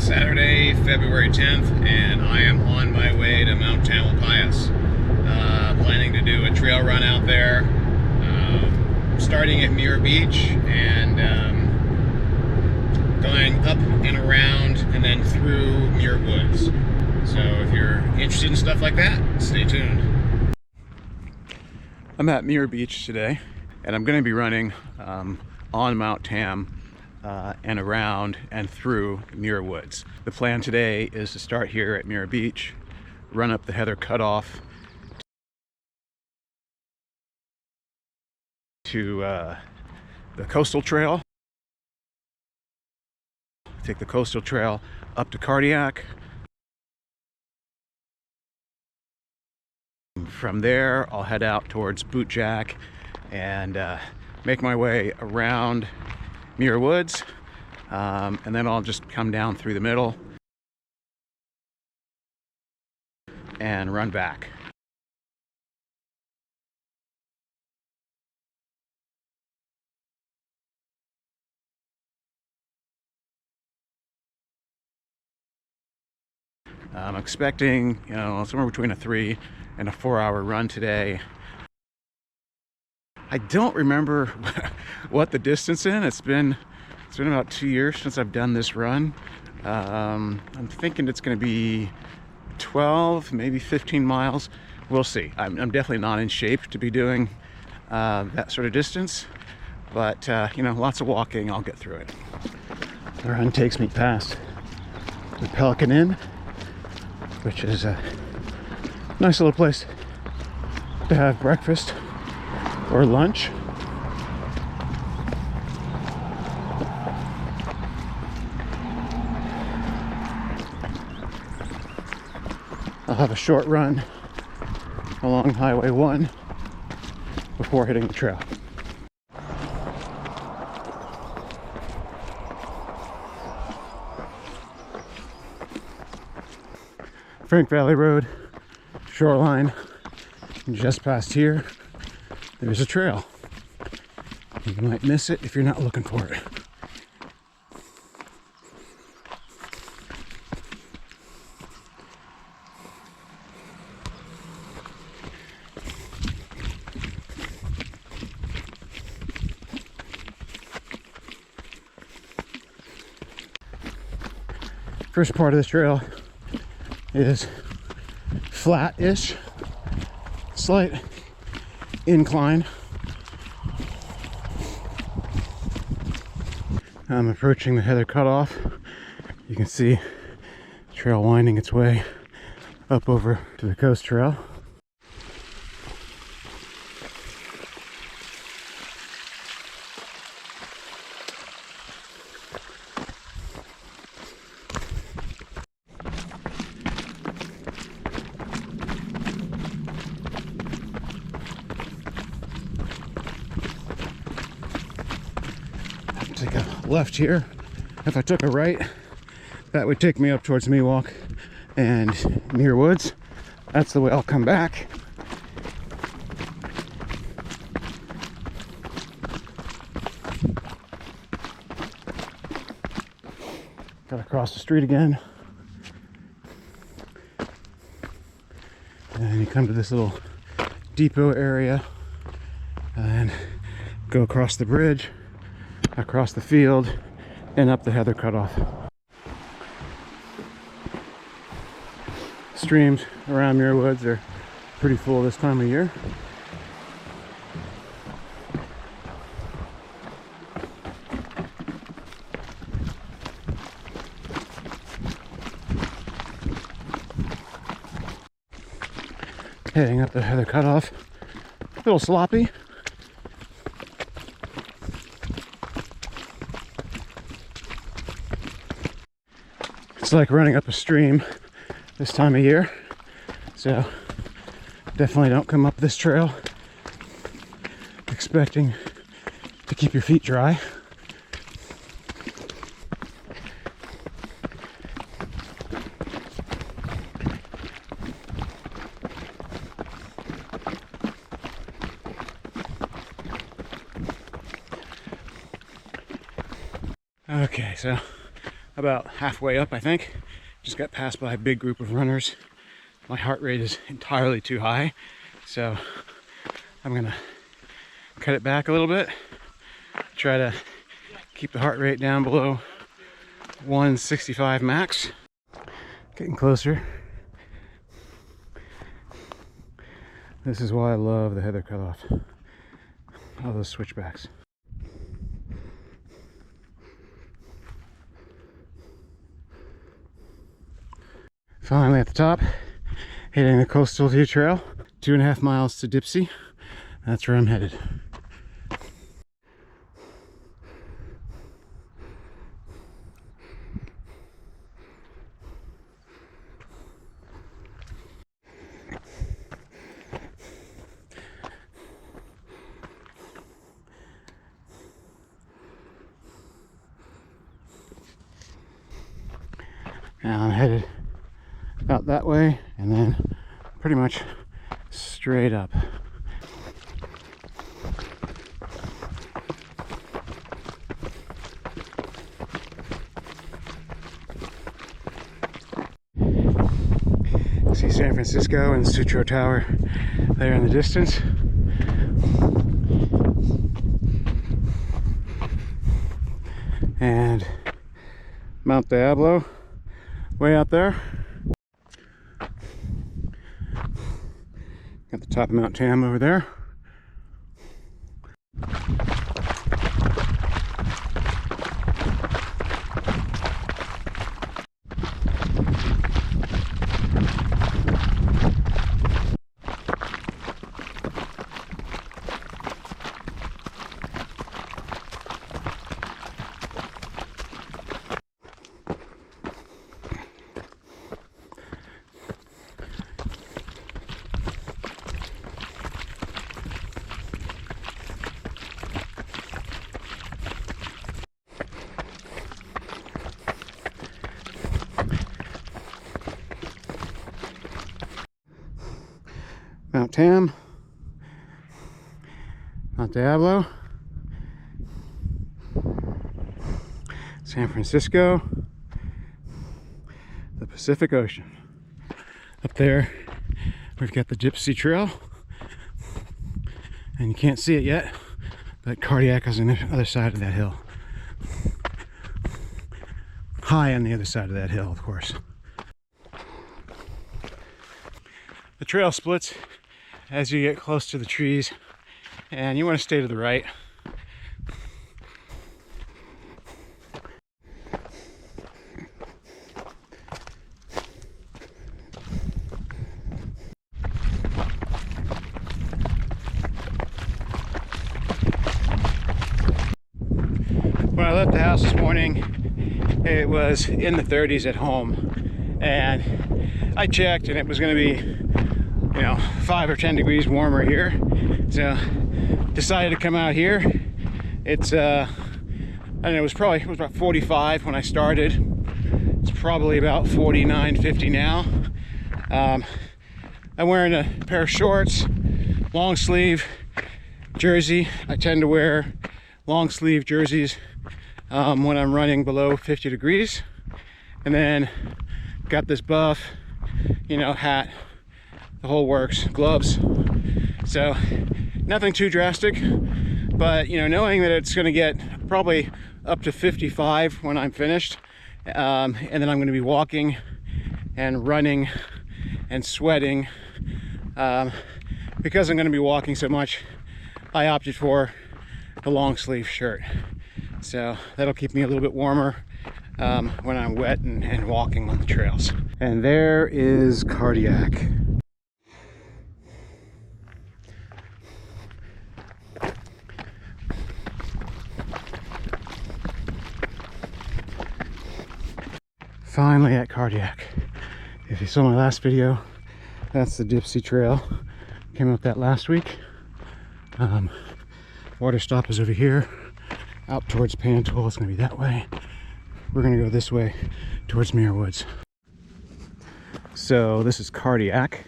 Saturday, February 10th, and I am on my way to Mount Tamalpais. Planning to do a trail run out there, starting at Muir Beach and going up and around and then through Muir Woods. So if you're interested in stuff like that, stay tuned. I'm at Muir Beach today, and I'm going to be running on Mount Tam and around and through Muir Woods. The plan today is to start here at Muir Beach, run up the Heather Cutoff to the coastal trail, take the coastal trail up to Cardiac. From there, I'll head out towards Bootjack and make my way around Muir Woods, and then I'll just come down through the middle and run back. I'm expecting, somewhere between a 3 and a 4 hour run today. I don't remember what the distance is. It's been about 2 years since I've done this run. I'm thinking it's going to be 12, maybe 15 miles. We'll see. I'm definitely not in shape to be doing that sort of distance, but lots of walking. I'll get through it. The run takes me past the Pelican Inn, which is a nice little place to have breakfast or lunch. I'll have a short run along Highway 1 before hitting the trail. Frank Valley Road, shoreline, and just past here, there's a trail. You might miss it if you're not looking for it. First part of this trail is flat-ish, slight incline. I'm approaching the Heather Cutoff. You can see the trail winding its way up over to the coast trail. Take a left here. If I took a right, that would take me up towards Miwok and Muir Woods. That's the way I'll come back. Gotta cross the street again. And you come to this little depot area and go across the bridge, across the field, and up the Heather Cutoff. Streams around Muir Woods are pretty full this time of year. Heading up the Heather Cutoff, a little sloppy. It's like running up a stream this time of year, so definitely don't come up this trail expecting to keep your feet dry. Okay, so about halfway up, I think. Just got passed by a big group of runners. My heart rate is entirely too high, so I'm gonna cut it back a little bit. Try to keep the heart rate down below 165 max. Getting closer. This is why I love the heather cutoff. All those switchbacks. Finally at the top, hitting the Coastal View Trail. 2.5 miles to Dipsea. That's where I'm headed. Now I'm headed out that way and then pretty much straight up. See San Francisco and Sutro Tower there in the distance. And Mount Diablo way out there. Got the top of Mount Tam over there. Mount Tam, Mount Diablo, San Francisco, the Pacific Ocean. Up there, we've got the Dipsea Trail, and you can't see it yet, but Cardiac is on the other side of that hill. High on the other side of that hill, of course. The trail splits as you get close to the trees, and you want to stay to the right. When I left the house this morning, it was in the 30s at home, and I checked and it was going to be 5 or 10 degrees warmer here, so decided to come out here. It's I don't know, it was about 45 when I started. It's probably about 49, 50 now. I'm wearing a pair of shorts, long sleeve jersey. I tend to wear long sleeve jerseys when I'm running below 50 degrees, and then got this buff, hat, the whole works, gloves. So nothing too drastic, but knowing that it's going to get probably up to 55 when I'm finished, and then I'm going to be walking and running and sweating. Because I'm going to be walking so much, I opted for the long sleeve shirt, so that'll keep me a little bit warmer when I'm wet and walking on the trails. And there is Cardiac. Finally at Cardiac. If you saw my last video, that's the Dipsea Trail. Came up that last week. Water stop is over here, out towards Pantool. It's going to be that way. We're going to go this way towards Muir Woods. So this is Cardiac,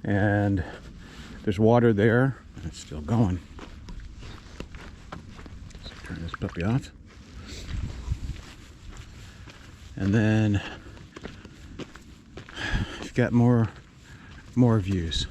and there's water there, and it's still going. So turn this puppy off. and then you've got more views.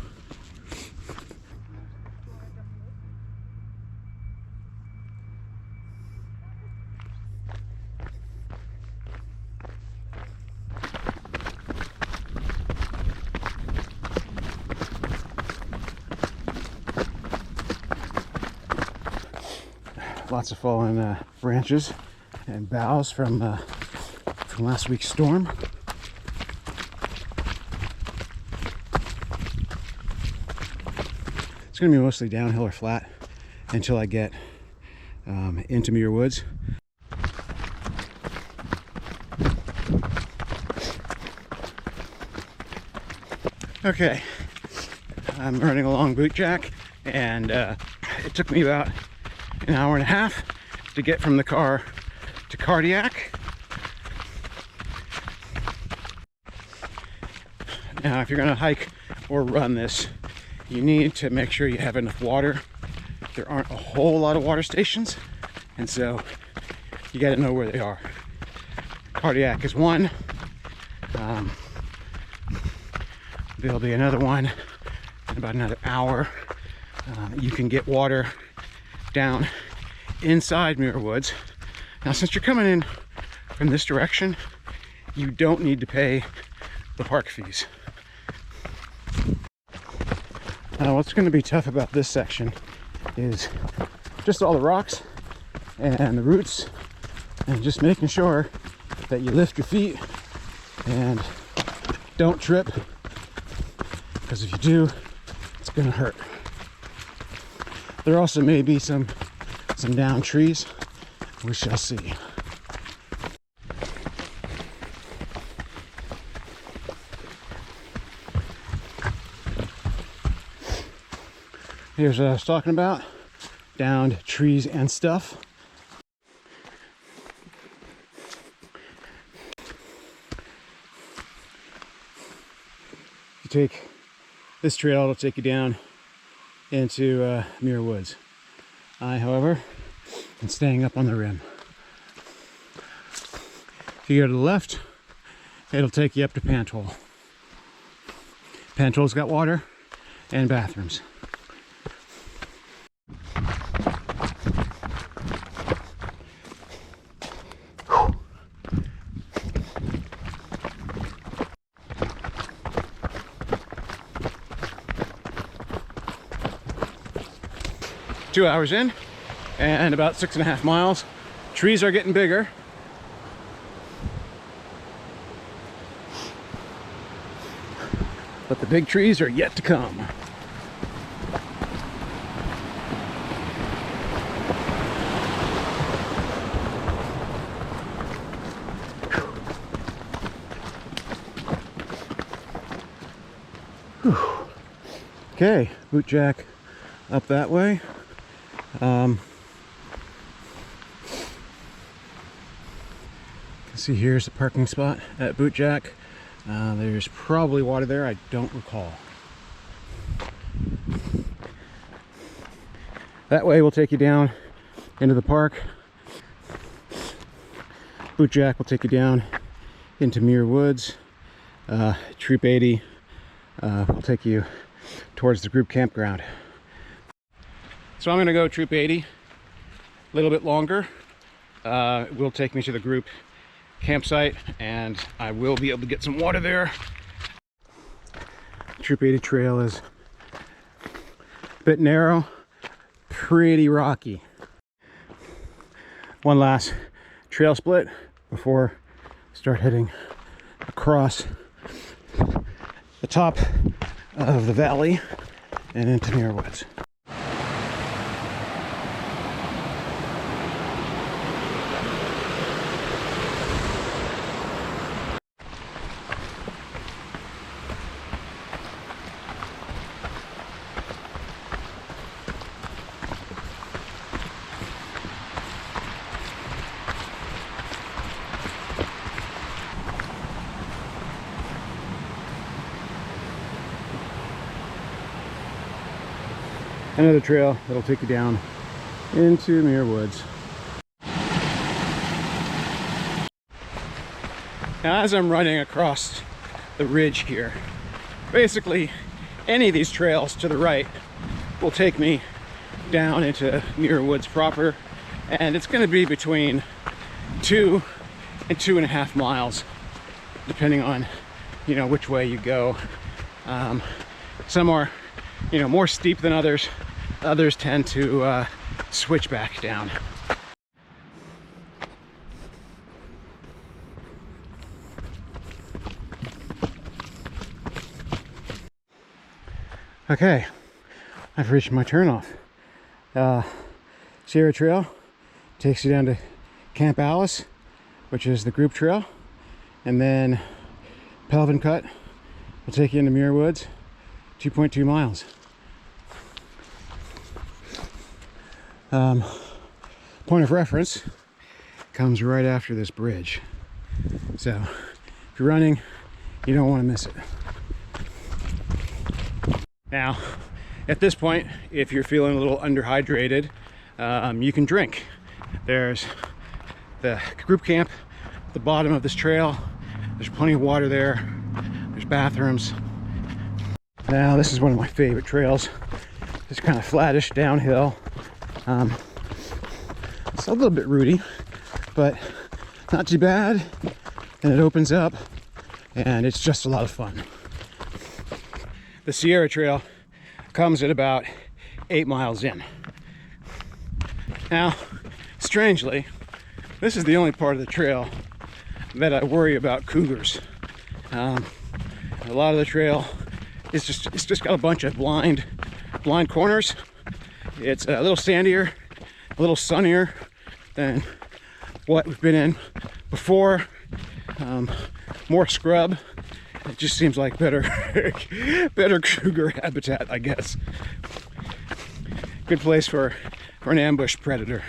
Lots of fallen branches and boughs from last week's storm. It's going to be mostly downhill or flat until I get into Muir Woods. Okay, I'm running along Bootjack, and it took me about an hour and a half to get from the car to Cardiac. Now, if you're going to hike or run this, you need to make sure you have enough water. There aren't a whole lot of water stations, and so you got to know where they are. Cardiac is one. There'll be another one in about another hour. You can get water down inside Muir Woods. Now, since you're coming in from this direction, you don't need to pay the park fees. Now, what's going to be tough about this section is just all the rocks and the roots, and just making sure that you lift your feet and don't trip, because if you do, it's going to hurt. There also may be some down trees. We shall see. Here's what I was talking about. Downed trees and stuff. You take this trail, it'll take you down into Muir Woods. I, however, am staying up on the rim. If you go to the left, it'll take you up to Panthole. Panthole's got water and bathrooms. Two hours in and about 6.5 miles. Trees are getting bigger. But the big trees are yet to come. Whew. Okay, Bootjack up that way. See, here's the parking spot at Bootjack. There's probably water there, I don't recall. That way will take you down into the park. Bootjack will take you down into Muir Woods. Troop 80 will take you towards the group campground. So I'm going to go Troop 80 a little bit longer. It will take me to the group campsite, and I will be able to get some water there. Troop 80 trail is a bit narrow, pretty rocky. One last trail split before I start heading across the top of the valley and into Muir Woods. Another trail that'll take you down into Muir Woods. Now, as I'm running across the ridge here, basically any of these trails to the right will take me down into Muir Woods proper, and it's going to be between 2 and 2.5 miles, depending on, you know, which way you go. Some are, you know, more steep than others. Others tend to switch back down. Okay, I've reached my turnoff. Sierra Trail takes you down to Camp Alice, which is the group trail, and then Pelvin Cut will take you into Muir Woods, 2.2 miles. Point of reference comes right after this bridge, so if you're running, you don't want to miss it. Now, at this point, if you're feeling a little underhydrated, you can drink. There's the group camp at the bottom of this trail. There's plenty of water there. There's bathrooms. Now, this is one of my favorite trails. It's kind of flattish downhill. It's a little bit rooty, but not too bad. And it opens up, and it's just a lot of fun. The Sierra Trail comes at about 8 miles in. Now, strangely, this is the only part of the trail that I worry about cougars. A lot of the trail is just got a bunch of blind corners. It's a little sandier, a little sunnier than what we've been in before. More scrub. It just seems like better cougar habitat, I guess. Good place for an ambush predator.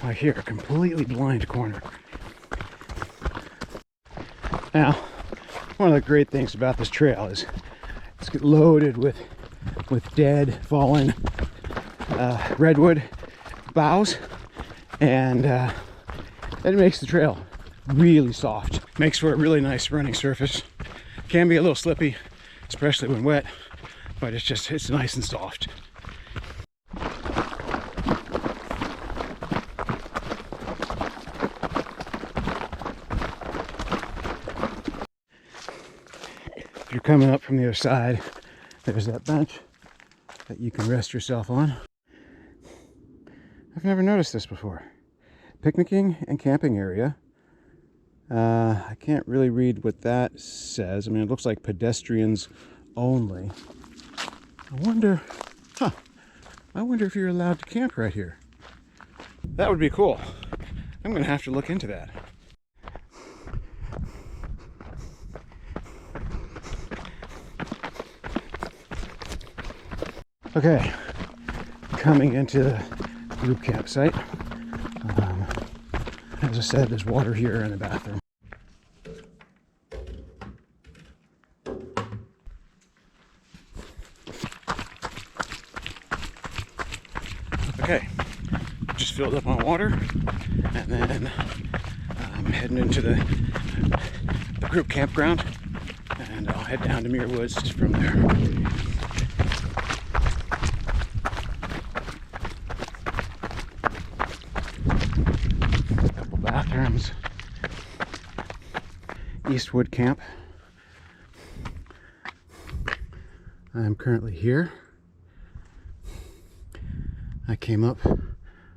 I hear a completely blind corner. Now, one of the great things about this trail is it's loaded with dead, fallen redwood boughs, and it makes the trail really soft. Makes for a really nice running surface. Can be a little slippy, especially when wet, but it's nice and soft. If you're coming up from the other side, there's that bench that you can rest yourself on. I've never noticed this before. Picnicking and camping area. I can't really read what that says. I mean, it looks like pedestrians only. I wonder if you're allowed to camp right here. That would be cool. I'm gonna have to look into that. Okay, coming into the group campsite. As I said, there's water here in the bathroom. Okay, just filled up on water, and then I'm heading into the group campground, and I'll head down to Muir Woods from there. Bathrooms. Eastwood Camp. I'm currently here. I came up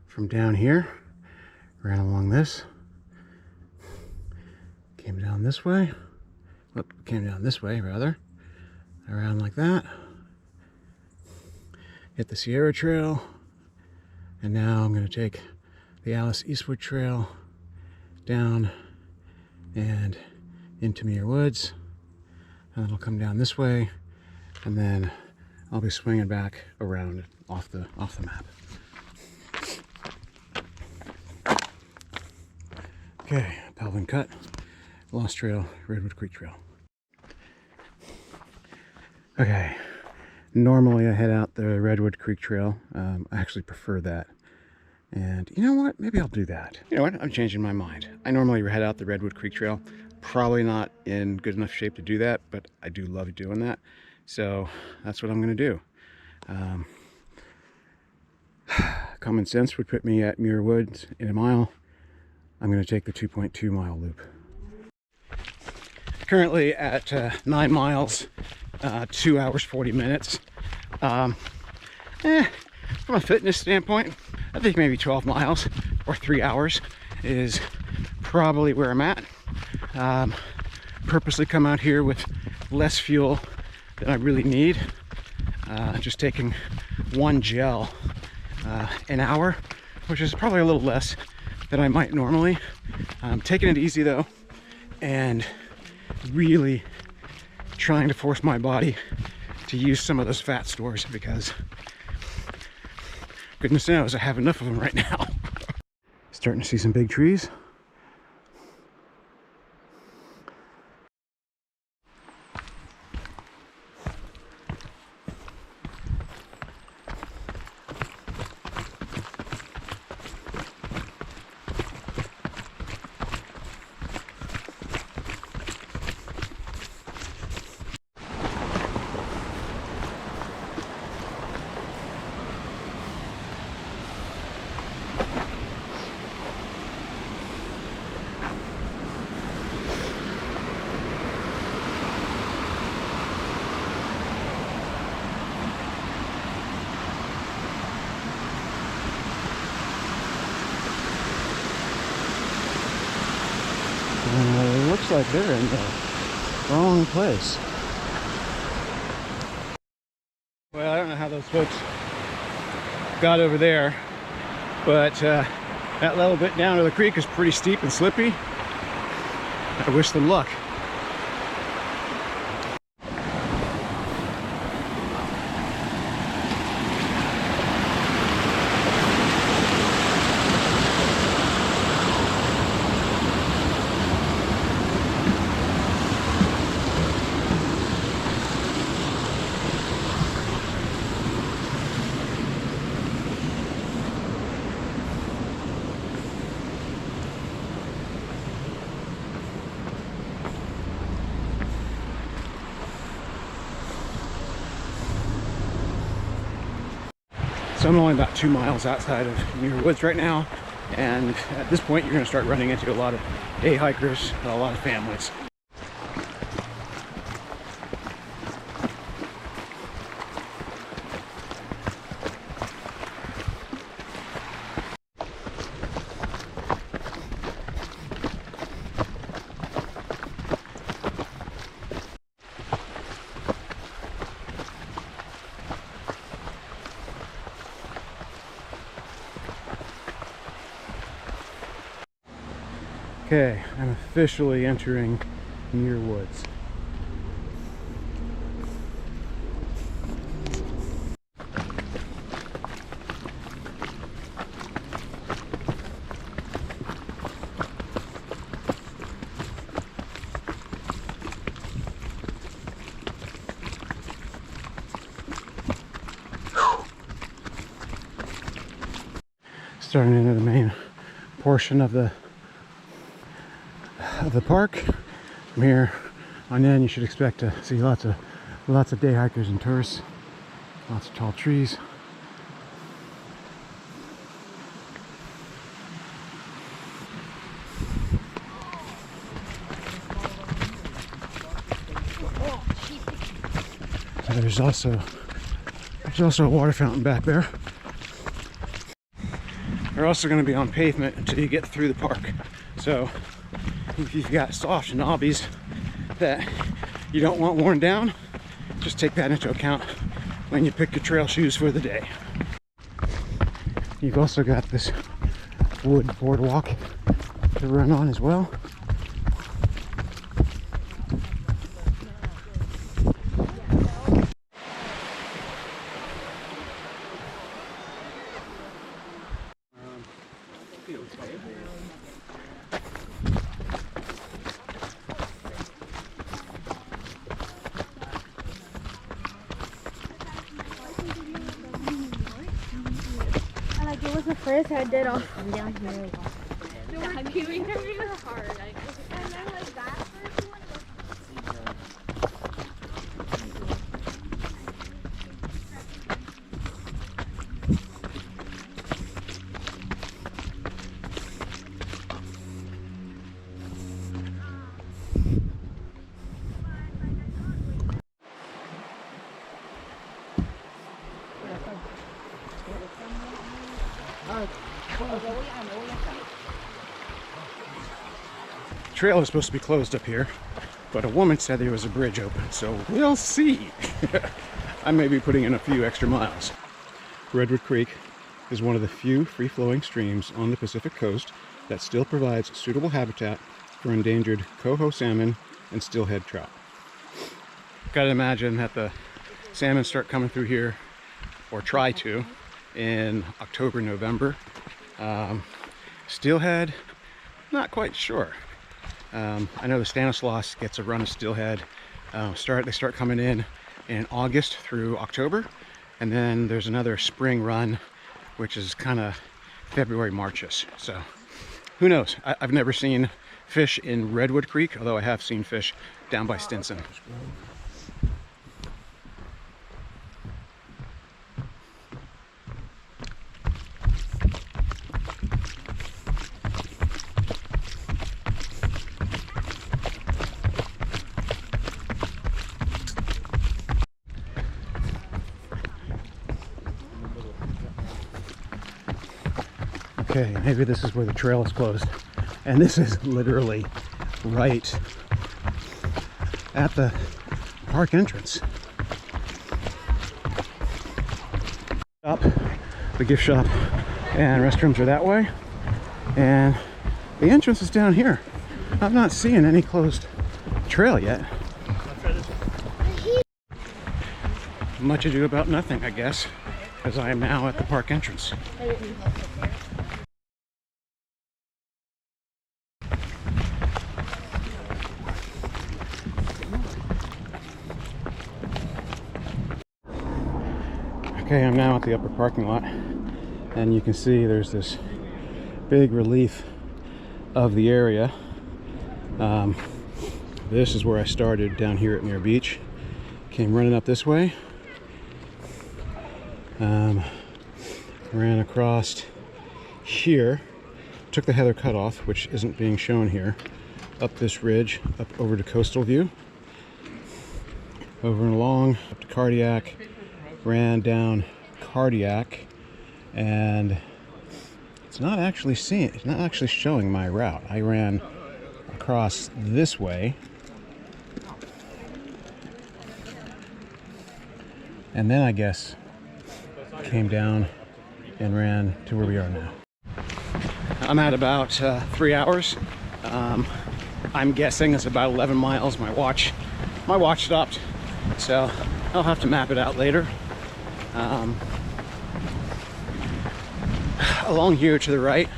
from down here, ran along this, came down this way, rather, around like that, hit the Sierra Trail, and now I'm going to take the Alice Eastwood Trail down and into Muir Woods, and it'll come down this way, and then I'll be swinging back around off the map. Okay, Pelvin Cut, Lost Trail, Redwood Creek Trail. Okay, Normally I head out the Redwood Creek Trail. I actually prefer that. And you know what? Maybe I'll do that. You know what? I'm changing my mind. I normally head out the Redwood Creek Trail. Probably not in good enough shape to do that, but I do love doing that. So that's what I'm going to do. Common sense would put me at Muir Woods in a mile. I'm going to take the 2.2 mile loop. Currently at 9 miles, 2 hours 40 minutes. From a fitness standpoint, I think maybe 12 miles or 3 hours is probably where I'm at. Purposely come out here with less fuel than I really need. Just taking one gel an hour, which is probably a little less than I might normally. Taking it easy though, and really trying to force my body to use some of those fat stores, because goodness knows I have enough of them right now. Starting to see some big trees. It looks like they're in the wrong place. Well, I don't know how those folks got over there, but that little bit down to the creek is pretty steep and slippy. I wish them luck. So I'm only about 2 miles outside of Muir Woods right now, and at this point you're going to start running into a lot of day hikers and a lot of families. Okay, I'm officially entering Muir Woods. Starting into the main portion of the park. From here on in, you should expect to see lots of day hikers and tourists. Lots of tall trees. There's also a water fountain back there. They're also going to be on pavement until you get through the park. So if you've got soft knobbies that you don't want worn down, just take that into account when you pick your trail shoes for the day. You've also got this wood boardwalk to run on as well. was the first I did off from down here. No, we're doing it really hard. And then like that first one Trail is supposed to be closed up here, but a woman said there was a bridge open, so we'll see. I may be putting in a few extra miles. Redwood Creek is one of the few free-flowing streams on the Pacific coast that still provides suitable habitat for endangered coho salmon and steelhead trout. Gotta imagine that the salmon start coming through here, or try to, in October, November. Steelhead, not quite sure. I know the Stanislaus gets a run of steelhead. They start coming in August through October, and then there's another spring run, which is kind of February, Marchish. So who knows? I've never seen fish in Redwood Creek, although I have seen fish down by Stinson. Okay, maybe this is where the trail is closed. And this is literally right at the park entrance. The gift shop and restrooms are that way. And the entrance is down here. I'm not seeing any closed trail yet. Much ado about nothing, I guess, as I am now at the park entrance. Okay, I'm now at the upper parking lot, and you can see there's this big relief of the area. This is where I started down here at Muir Beach. Came running up this way, ran across here, took the heather cutoff, which isn't being shown here, up this ridge, up over to Coastal View, over and along, up to Cardiac, ran down Cardiac, and it's not actually showing my route. I ran across this way, and then I guess came down and ran to where we are now. I'm at about 3 hours. I'm guessing it's about 11 miles. My watch stopped, so I'll have to map it out later. Along here to the right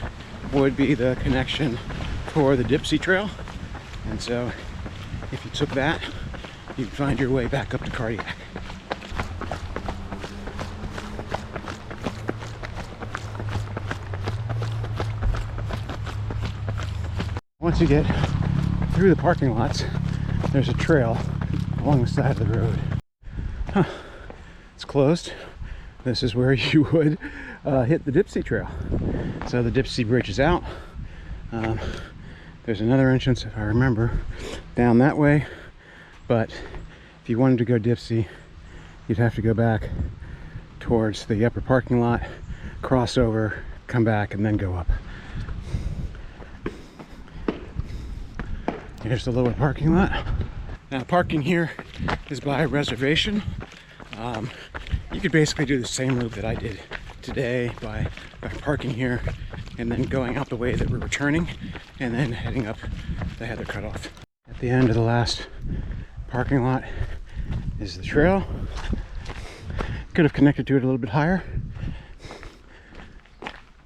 would be the connection for the Dipsy Trail, and so if you took that, you'd find your way back up to Cardiac. Once you get through the parking lots, there's a trail along the side of the road. Huh. It's closed. This is where you would hit the Dipsy Trail. So the Dipsy Bridge is out. There's another entrance, if I remember, down that way. But if you wanted to go Dipsy, you'd have to go back towards the upper parking lot, cross over, come back, and then go up. Here's the lower parking lot. Now, parking here is by reservation. You could basically do the same route that I did today by parking here and then going out the way that we're returning and then heading up the heather cutoff. At the end of the last parking lot is the trail. Could have connected to it a little bit higher.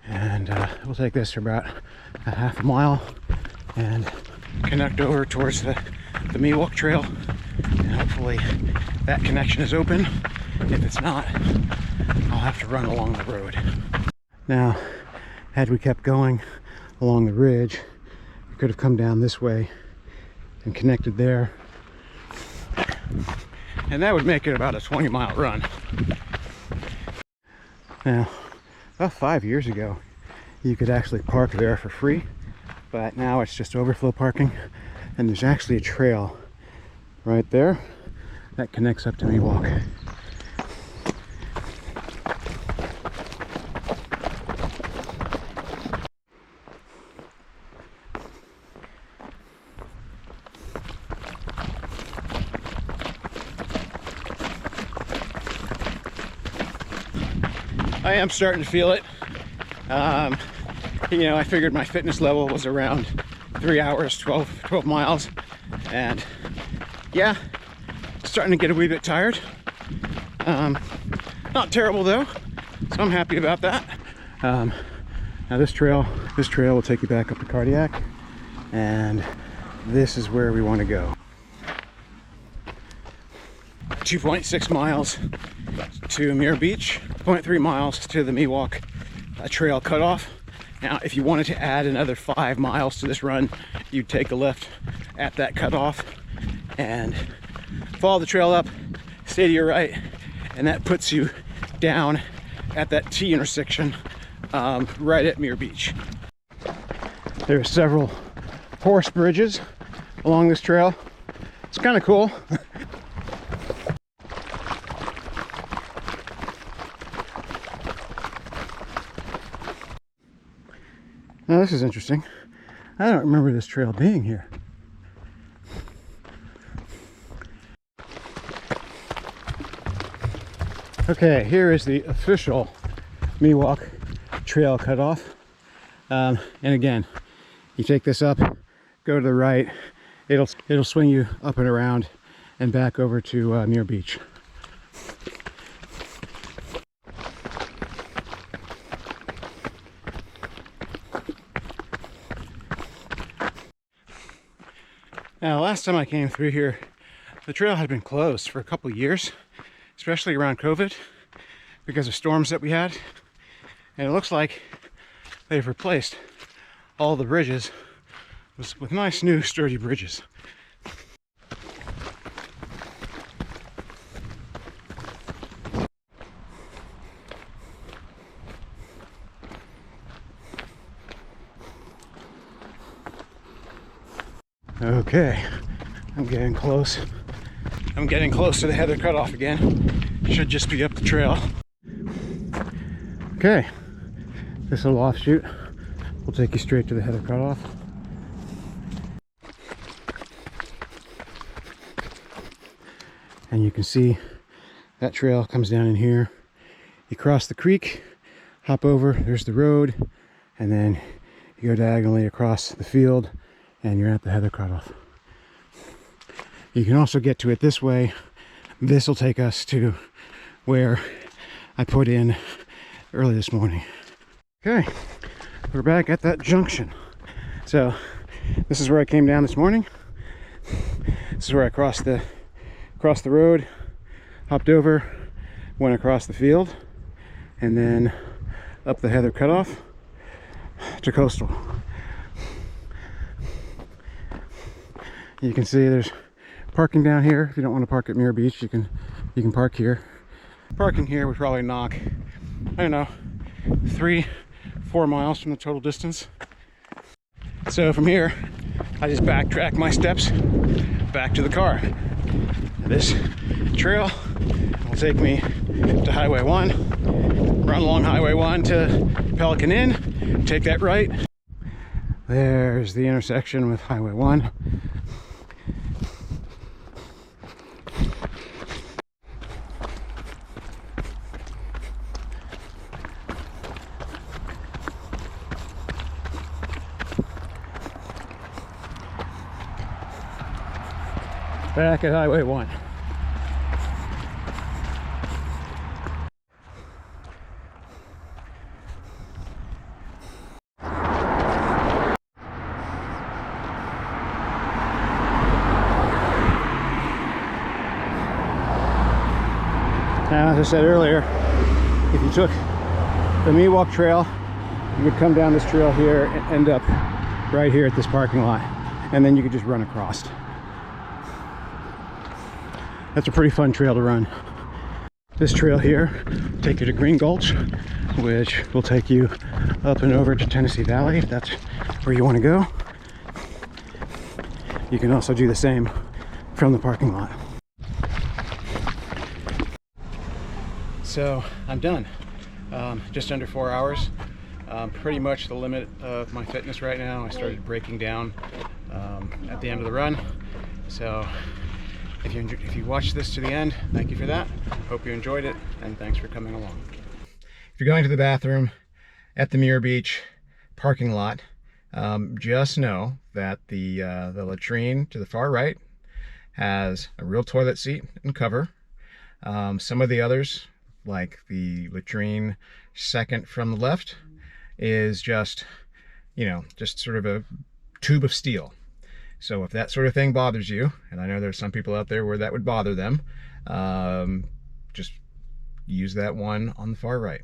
And we'll take this for about a half a mile and connect over towards the Miwok Trail, and hopefully that connection is open. If it's not, I'll have to run along the road. Now, had we kept going along the ridge, we could have come down this way and connected there. And that would make it about a 20-mile run. Now, about 5 years ago, you could actually park there for free, but now it's just overflow parking, and there's actually a trail right there that connects up to Miwok. I am starting to feel it. You know, I figured my fitness level was around 3 hours, 12 miles. And yeah, starting to get a wee bit tired. Not terrible though, so I'm happy about that. Now this trail will take you back up to Cardiac, and this is where we want to go. 2.6 miles to Muir Beach, 0.3 miles to the Miwok trail cutoff. Now, if you wanted to add another 5 miles to this run, you'd take a left at that cutoff and follow the trail up, stay to your right, and that puts you down at that T intersection right at Muir Beach. There are several horse bridges along this trail. It's kind of cool. Now this is interesting. I don't remember this trail being here. Okay, here is the official Miwok trail cutoff. And again, you take this up, go to the right, it'll swing you up and around and back over to Muir Beach. Now, last time I came through here, the trail had been closed for a couple years, especially around COVID, because of storms that we had. And it looks like they've replaced all the bridges with nice new sturdy bridges. Okay, I'm getting close. I'm getting close to the heather cutoff again. Should just be up the trail. Okay, this little offshoot will take you straight to the heather cutoff. And you can see that trail comes down in here. You cross the creek, hop over, there's the road, and then you go diagonally across the field and you're at the heather cutoff. You can also get to it this way. This will take us to where I put in early this morning. Okay, we're back at that junction. So this is where I came down this morning. This is where I crossed the road, hopped over, went across the field, and then up the heather cutoff to coastal. You can see there's parking down here. If you don't want to park at Muir Beach, you can park here. Parking here would probably knock, I don't know, 3-4 miles from the total distance. So from here, I just backtrack my steps back to the car. This trail will take me to Highway 1, run along Highway 1 to Pelican Inn, take that right. There's the intersection with Highway 1. Back at Highway 1. Now, as I said earlier, if you took the Miwok Trail You would come down this trail here and end up right here at this parking lot, and then you could just run across. That's a pretty fun trail to run. This trail here will take you to Green Gulch, which will take you up and over to Tennessee Valley if that's where you want to go. You can also do the same from the parking lot. So I'm done. Just under 4 hours. Pretty much the limit of my fitness right now. I started breaking down at the end of the run. So if you watched this to the end, thank you for that. Hope you enjoyed it, and thanks for coming along. If you're going to the bathroom at the Muir Beach parking lot, just know that the latrine to the far right has a real toilet seat and cover. Some of the others, like the latrine second from the left, is just, just sort of a tube of steel. So if that sort of thing bothers you, and I know there's some people out there where that would bother them, just use that one on the far right.